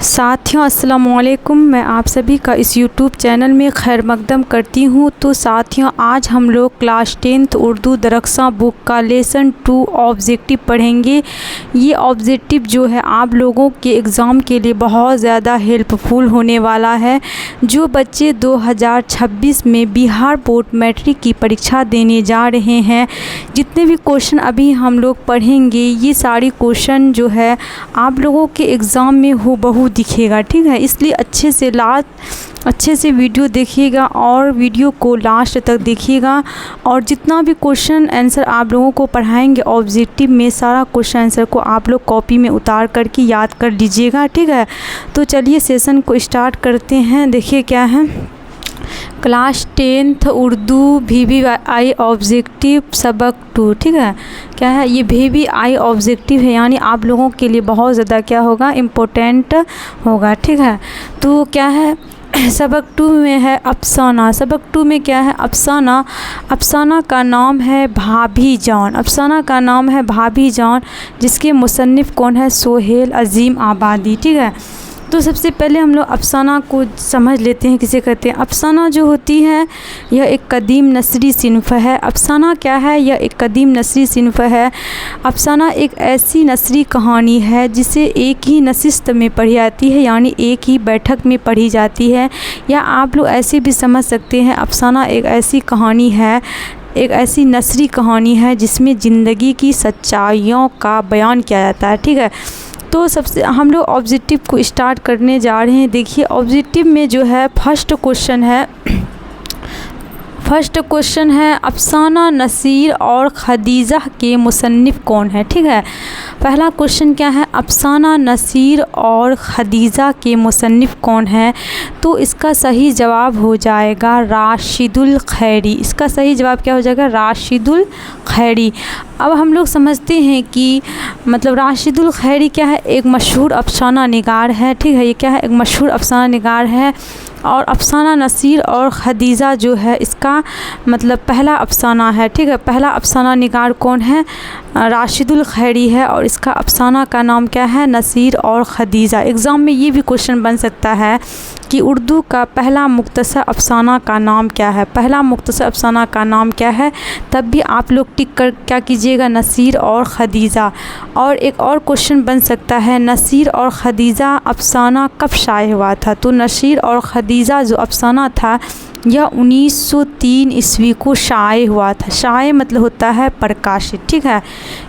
साथियों अस्सलाम वालेकुम, मैं आप सभी का इस YouTube चैनल में खैर मकदम करती हूँ। तो साथियों, आज हम लोग क्लास 10th उर्दू दरख्सा बुक का लेसन 2 ऑब्जेक्टिव पढ़ेंगे। ये ऑब्जेक्टिव जो है आप लोगों के एग्ज़ाम के लिए बहुत ज़्यादा हेल्पफुल होने वाला है। जो बच्चे 2026 में बिहार बोर्ड मैट्रिक की परीक्षा देने जा रहे हैं, जितने भी क्वेश्चन अभी हम लोग पढ़ेंगे, ये सारी क्वेश्चन जो है आप लोगों के एग्ज़ाम में हूबहू दिखेगा। ठीक है, इसलिए अच्छे से वीडियो देखिएगा और वीडियो को लास्ट तक देखिएगा। और जितना भी क्वेश्चन आंसर आप लोगों को पढ़ाएंगे ऑब्जेक्टिव में, सारा क्वेश्चन आंसर को आप लोग कॉपी में उतार करके याद कर लीजिएगा। ठीक है, तो चलिए सेशन को स्टार्ट करते हैं। देखिए क्या है, class 10th Urdu VVI objective सबक 2। ठीक है, क्या है ये VVI ऑब्जेक्टिव है, यानी आप लोगों के लिए बहुत ज़्यादा क्या होगा, इम्पोर्टेंट होगा। ठीक है, तो क्या है सबक 2 में है अफसाना। सबक 2 में क्या है, अफसाना। अफसाना का नाम है भाभी जान। अफसाना का नाम है भाभी जान, जिसके मुसन्निफ़ कौन है, सोहेल अज़ीम आबादी। ठीक है, तो सबसे पहले हम लोग अफसाना को समझ लेते हैं, किसे कहते हैं। अफसाना जो होती है यह एक कदीम नस्री सिन्फ़ है। अफसाना क्या है, यह एक कदीम नस्री सिन्फ़ है। अफसाना एक ऐसी नस्री कहानी है जिसे एक ही नशिस्त में पढ़ी जाती है, यानी एक ही बैठक में पढ़ी जाती है। या आप लोग ऐसे भी समझ सकते हैं, अफसाना एक ऐसी कहानी है, एक ऐसी नस्री कहानी है जिसमें ज़िंदगी की सच्चाइयों का बयान किया जाता है। ठीक है, तो सबसे हम लोग ऑब्जेक्टिव को स्टार्ट करने जा रहे हैं। देखिए ऑब्जेक्टिव में जो है फर्स्ट क्वेश्चन है अफसाना नसीर और खदीजा के मुसन्निफ़ कौन है। ठीक है, पहला क्वेश्चन क्या है, अफसाना नसीर और खदीजा के मुसन्निफ़ कौन है। तो इसका सही जवाब हो जाएगा राशिदुल खैरी। इसका सही जवाब क्या हो जाएगा, राशिदुल खैरी। अब हम लोग समझते हैं कि मतलब राशिदुल खैरी क्या है, एक मशहूर अफसाना निगार है। ठीक है, ये क्या है, एक मशहूर अफसाना निगार है। और अफसाना नसीर और खदीजा जो है इसका मतलब पहला अफसाना है। ठीक है, पहला अफसाना निगार कौन है, राशिदुल खैरी है, और इसका अफसाना का नाम क्या है, नसीर और खदीजा। एग्ज़ाम में ये भी क्वेश्चन बन सकता है कि उर्दू का पहला मुख्तसर अफसाना का नाम क्या है, पहला मुख्तसर अफसाना का नाम क्या है। तब भी आप लोग टिक कर क्या कीजिएगा, नसीर और खदीजा। और एक और क्वेश्चन बन सकता है, नसीर और खदीजा अफसाना कब शाये हुआ था। तो नसीर और खदीजा जो अफसाना था यह 1903 ईस्वी को शाये हुआ था। शाये मतलब होता है प्रकाशित। ठीक है,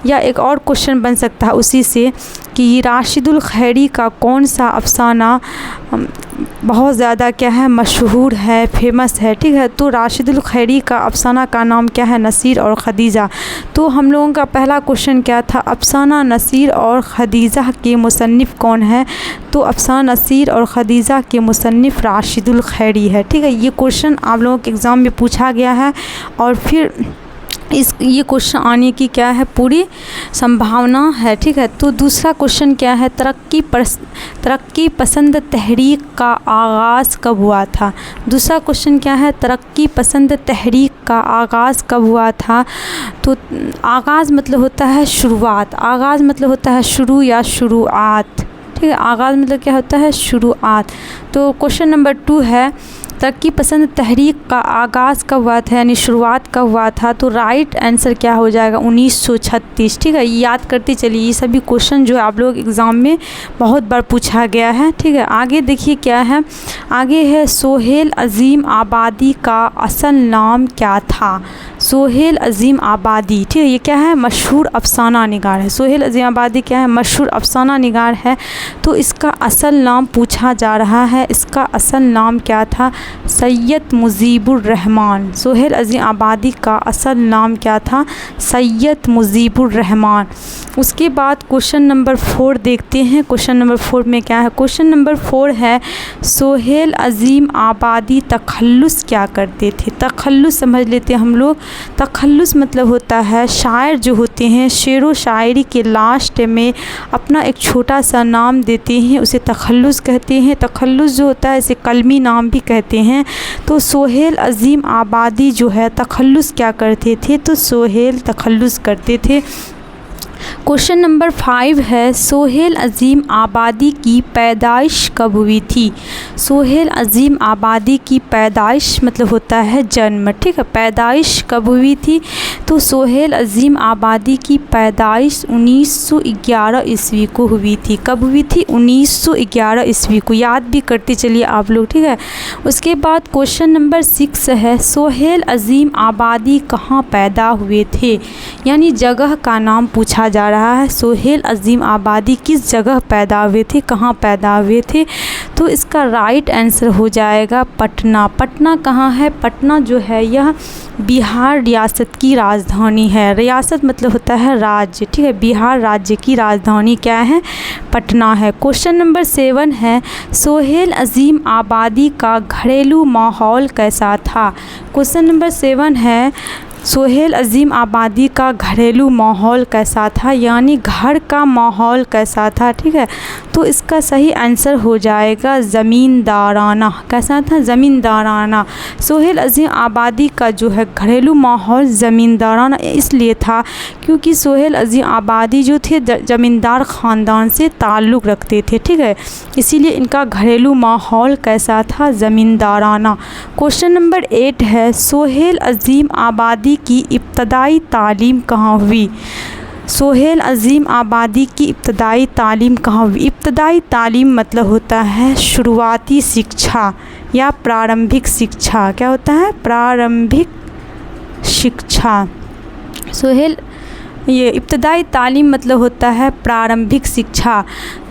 या एक और क्वेश्चन बन सकता है उसी से कि राशिदुल खैरी का कौन सा अफसाना बहुत ज़्यादा क्या है, मशहूर है, फेमस है। ठीक है, तो राशिदुल खैरी का अफसाना का नाम क्या है, नसीर और खदीजा। तो हम लोगों का पहला क्वेश्चन क्या था, अफसाना नसीर और खदीजा के मुसन्निफ़ कौन है। तो अफसाना नसीर और खदीजा के मुसन्निफ़ राशिदुल खैरी है। ठीक है, ये क्वेश्चन आप लोगों के एग्ज़ाम में पूछा गया है और फिर ये क्वेश्चन आने की क्या है, पूरी संभावना है। ठीक है, तो दूसरा क्वेश्चन क्या है, तरक्की पसंद तहरीक का आगाज़ कब हुआ था। दूसरा क्वेश्चन क्या है, तरक्की पसंद तहरीक का आगाज़ कब हुआ था। तो आगाज़ मतलब होता है शुरुआत, आगाज़ मतलब होता है शुरू या शुरुआत। ठीक है, आगाज़ मतलब क्या होता है, शुरुआत। तो क्वेश्चन नंबर 2 है, तरक्की पसंद तहरीक का आगाज़ कब हुआ था, यानी शुरुआत कब हुआ था। तो राइट आंसर क्या हो जाएगा, 1936। ठीक है, याद करते चलिए, ये सभी क्वेश्चन जो है आप लोग एग्ज़ाम में बहुत बार पूछा गया है। ठीक है, आगे देखिए क्या है, आगे है सोहेल अज़ीम आबादी का असल नाम क्या था। सोहेल अज़ीम आबादी, ठीक है, ये क्या है, मशहूर अफसाना निगार है। सोहेल अज़ीम आबादी क्या है, मशहूर अफसाना निगार है। तो इसका असल नाम पूछा जा रहा है, इसका असल नाम क्या था, सैयद मुजीबुर रहमान। सोहेल अज़ीम आबादी का असल नाम क्या था, सैयद मुजीबुर रहमान। उसके बाद क्वेश्चन नंबर 4 देखते हैं। क्वेश्चन नंबर 4 में क्या है, क्वेश्चन नंबर 4 है सोहेल अज़ीम आबादी तखल्लुस क्या करते थे। तखल्लुस समझ लेते हैं हम लोग। तखल्लुस मतलब होता है शायर जो होते हैं शेर व शायरी के लास्ट में अपना एक छोटा सा नाम देते हैं, उसे तखल्लुस कहते हैं। तखल्लुस जो होता है इसे कलमी नाम भी कहते हैं। तो सोहेल अज़ीम आबादी जो है तखल्लुस क्या करते थे, तो सोहेल तखल्लुस करते थे। क्वेश्चन नंबर 5 है सोहेल अज़ीम आबादी की पैदाइश कब हुई थी। सोहेल अज़ीम आबादी की पैदाइश मतलब होता है जन्म, ठीक है। पैदाइश कब हुई थी, तो सोहेल अज़ीम आबादी की पैदाइश 1911 ईस्वी को हुई थी। कब हुई थी, 1911 ईस्वी को। याद भी करते चलिए आप लोग, ठीक है। उसके बाद क्वेश्चन नंबर 6 है सोहेल अज़ीम आबादी कहाँ पैदा हुए थे, यानी जगह का नाम पूछा जा रहा है। सोहेल अज़ीम आबादी किस जगह पैदा हुए थे, कहाँ पैदा हुए थे, तो इसका राइट आंसर हो जाएगा पटना। पटना कहाँ है, पटना जो है यह बिहार रियासत की राजधानी है। रियासत मतलब होता है राज्य, ठीक है। बिहार राज्य की राजधानी क्या है, पटना है। क्वेश्चन नंबर 7 है सोहेल अज़ीम आबादी का घरेलू माहौल कैसा था। क्वेश्चन नंबर 7 है सोहेल अज़ीम आबादी का घरेलू माहौल कैसा था, यानी घर का माहौल कैसा था, ठीक है। तो इसका सही आंसर हो जाएगा ज़मींदाराना। कैसा था, ज़मींदाराना। सोहेल अज़ीम आबादी का जो है घरेलू माहौल ज़मींदाराना इसलिए था क्योंकि सोहेल अज़ीम आबादी जो थे ज़मींदार ख़ानदान से ताल्लुक़ रखते थे, ठीक है। इसीलिए इनका घरेलू माहौल कैसा था, ज़मींदाराना। क्वेश्चन नंबर 8 है सोहेल अज़ीम आबादी की इब्तदाई तालीम कहाँ हुई। सोहेल अज़ीम आबादी की इब्तदाई तालीम कहाँ हुई। इब्तदाई तालीम मतलब होता है शुरुआती शिक्षा या प्रारंभिक शिक्षा। क्या होता है, प्रारंभिक शिक्षा। सोहेल ये इब्तदाई तालीम मतलब होता है प्रारंभिक शिक्षा।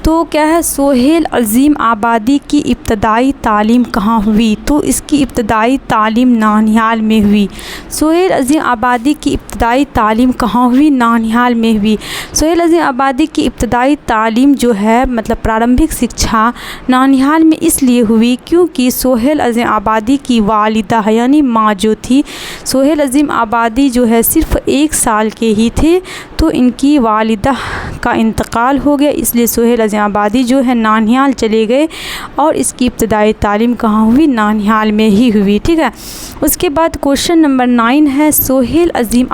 तो क्या है, सोहेल अज़ीम आबादी की इब्तदाई तालीम कहाँ हुई, तो इसकी इब्तदाई तालीम नानिहाल में हुई। सोहेल अज़ीम आबादी की इब्तदाई तालीम कहाँ हुई, नानिहाल में हुई। सोहेल अज़ीम आबादी की इब्तदाई तालीम जो है मतलब प्रारंभिक शिक्षा नानिहाल में इसलिए हुई क्योंकि सोहेल अज़ीम आबादी की वालिदा यानी माँ जो थी, सोहेल अज़ीम आबादी जो है सिर्फ 1 साल के ही थे, तो इनकी वालिदा का इंतकाल हो गया, इसलिए सोहेल अज़ीम आबादी जो है नानिहाल चले गए और इसकी इब्तदाई तालीम कहाँ हुई, नानिहाल में ही हुई, ठीक है। उसके बाद क्वेश्चन नंबर 9 है सोहेल अज़ीम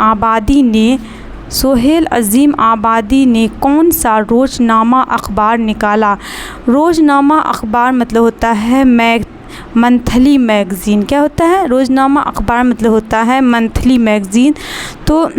आबादी ने कौन सा रोज़नामा अखबार निकाला। रोज़नामा अखबार मतलब होता है मंथली मैगज़ीन। क्या होता है, रोज़नामा अखबार मतलब होता है मंथली मैगज़ीन। तो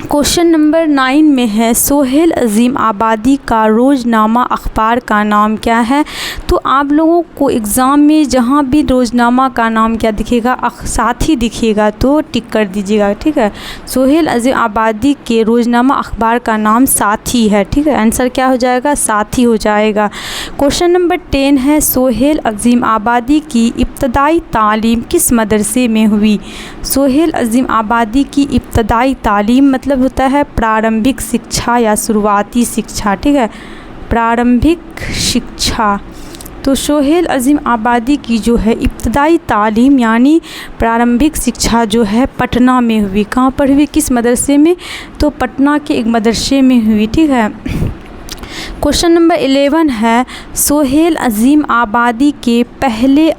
क्वेश्चन नंबर 9 में है सोहेल अज़ीम आबादी का रोज़नामा अखबार का नाम क्या है। तो आप लोगों को एग्ज़ाम में जहाँ भी रोज़नामा का नाम क्या दिखेगा, साथी दिखेगा तो टिक कर दीजिएगा, ठीक है। सोहेल अज़ीम आबादी के रोज़नामा अखबार का नाम साथी है, ठीक है। आंसर क्या हो जाएगा, साथी हो जाएगा। क्वेश्चन नंबर 10 है सोहेल अज़ीम आबादी की इब्तदाई तालीम किस मदरसे में हुई। सोहेल अज़ीम आबादी की इब्तदाई तालीम मतलब होता है प्रारंभिक शिक्षा या शुरुआती शिक्षा, ठीक है, प्रारंभिक शिक्षा। तो सोहेल अज़ीम आबादी की जो है इब्तदाई तालीम यानी प्रारंभिक शिक्षा जो है पटना में हुई। कहाँ पर हुई, किस मदरसे में, तो पटना के एक मदरसे में हुई, ठीक है। क्वेश्चन नंबर 11 है सोहेल अज़ीम आबादी के पहले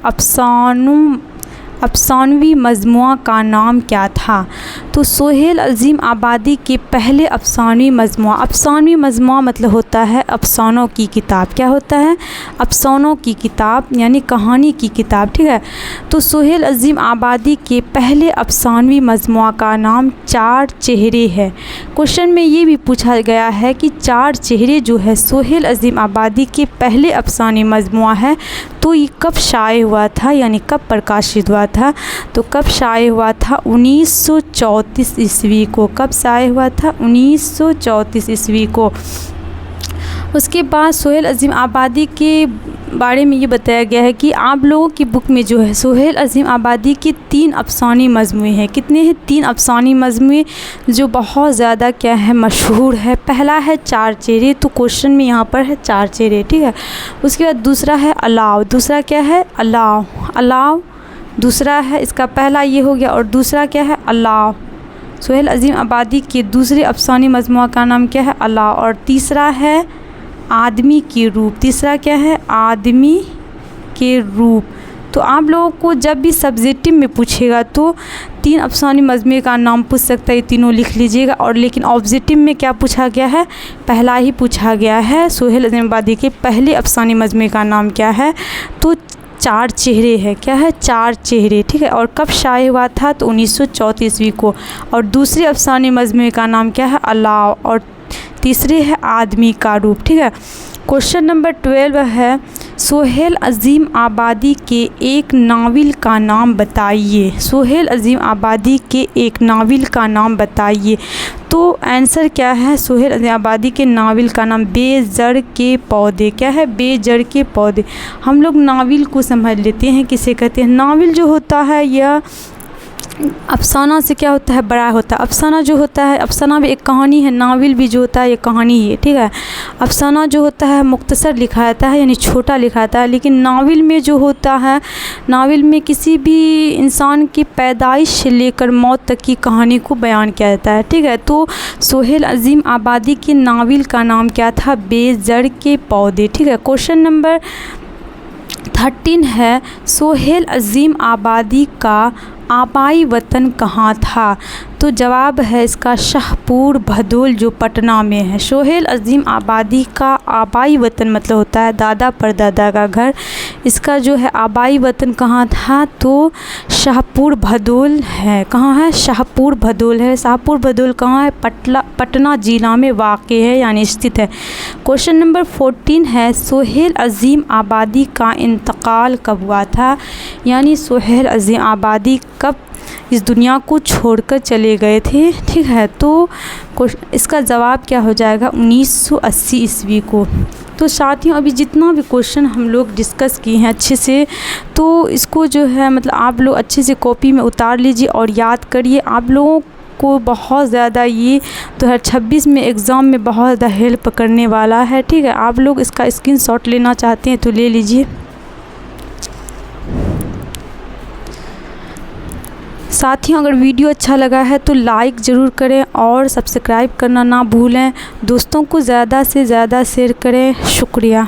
अफसानवी मजमुआ का नाम क्या था। तो सोहेल अज़ीम आबादी के पहले अफसानवी मजमुआ मतलब होता है अफसानों की किताब। क्या होता है, अफसानों की किताब यानी कहानी की किताब, ठीक है। तो सोहेल अज़ीम आबादी के पहले अफसानवी मजमुआ का नाम 4 चेहरे है। क्वेश्चन में ये भी पूछा गया है कि 4 चेहरे जो है सोहेल अज़ीम आबादी के पहले अफसानी मजमुआ है, तो ये कब शाये हुआ था यानी कब प्रकाशित हुआ था। तो कब शाये हुआ था, 1934 ईस्वी को। कब शाये हुआ था, 1934 ईस्वी को। उसके बाद सोहेल अज़ीम आबादी के बारे में ये बताया गया है कि आप लोगों की बुक में जो है सोहेल अज़ीम आबादी के 3 अफसानी मजमुए हैं। कितने हैं, 3 अफसानी मजमुए जो बहुत ज़्यादा क्या है, मशहूर है। पहला है 4 चेहरे, तो क्वेश्चन में यहाँ पर है 4 चेहरे, ठीक है। उसके बाद दूसरा है अलाव, दूसरा क्या है, अलाव दूसरा है, इसका पहला ये हो गया, और दूसरा क्या है, अलाव। सोहेल अज़ीम आबादी के दूसरे अफसानी मजमुआ का नाम क्या है, अलाव। और तीसरा है आदमी के रूप, तीसरा क्या है, आदमी के रूप। तो आप लोगों को जब भी सब्जेक्टिव में पूछेगा तो 3 अफसानी मजमे का नाम पूछ सकता है, ये तीनों लिख लीजिएगा। और लेकिन ऑब्जेक्टिव में क्या पूछा गया है, पहला ही पूछा गया है, सोहेल अज़ीम आबादी के पहले अफसानी मजमे का नाम क्या है, तो 4 चेहरे है। क्या है, 4 चेहरे, ठीक है। और कब शाये हुआ था, तो 1934 ईस्वी को। और दूसरे अफसानी मजमे का नाम क्या है, अलाव। और तीसरे है आदमी का रूप, ठीक है। क्वेश्चन नंबर 12 है, सोहेल अज़ीम आबादी के एक नावल का नाम बताइए। सोहेल अज़ीम आबादी के एक नावल का नाम बताइए। तो आंसर क्या है, सोहेल अज़ीम आबादी के नावल का नाम बेजड़ के पौधे। क्या है, बेजड़ के पौधे। हम लोग नावल को समझ लेते हैं किसे कहते हैं। नावल जो होता है यह अफसाना से क्या होता है, बड़ा होता है। अफसाना जो होता है, अफसाना भी एक कहानी है, नावल भी जो होता है ये कहानी ही है, ठीक है। अफसाना जो होता है मुख्तसर लिखा जाता है, यानी छोटा लिखा जाता है। लेकिन नावल में जो होता है, नावल में किसी भी इंसान की पैदाइश से लेकर मौत तक की कहानी को बयान किया जाता है, ठीक है। तो सोहेल अज़ीम आबादी के नावल का नाम क्या था, बेजड़ के पौधे, ठीक है। क्वेश्चन नंबर 13 है, सोहेल अज़ीम आबादी का आबाई वतन कहाँ था। तो जवाब है इसका शाहपुर भदोल, जो पटना में है। सोहेल अज़ीम आबादी का आबाई वतन मतलब होता है दादा परदादा का घर। इसका जो है आबाई वतन कहाँ था, तो शाहपुर भदोल है। कहाँ है, शाहपुर भदोल है। शाहपुर भदोल कहाँ है, पटना ज़िला में वाक़े है, यानी स्थित है। क्वेश्चन नंबर 14 है, सोहेल अज़ीम आबादी का इंतकाल कब हुआ था, यानी सोहेल अज़ीम आबादी कब इस दुनिया को छोड़कर चले गए थे, ठीक है। तो इसका जवाब क्या हो जाएगा, 1980 ईस्वी को। तो साथियों अभी जितना भी क्वेश्चन हम लोग डिस्कस किए हैं अच्छे से, तो इसको जो है मतलब आप लोग अच्छे से कॉपी में उतार लीजिए और याद करिए। आप लोगों को बहुत ज़्यादा ये 2026 में एग्ज़ाम में बहुत ज़्यादा हेल्प करने वाला है, ठीक है। आप लोग इसका स्क्रीनशॉट लेना चाहते हैं तो ले लीजिए। साथियों अगर वीडियो अच्छा लगा है तो लाइक ज़रूर करें और सब्सक्राइब करना ना भूलें। दोस्तों को ज़्यादा से ज़्यादा शेयर करें। शुक्रिया।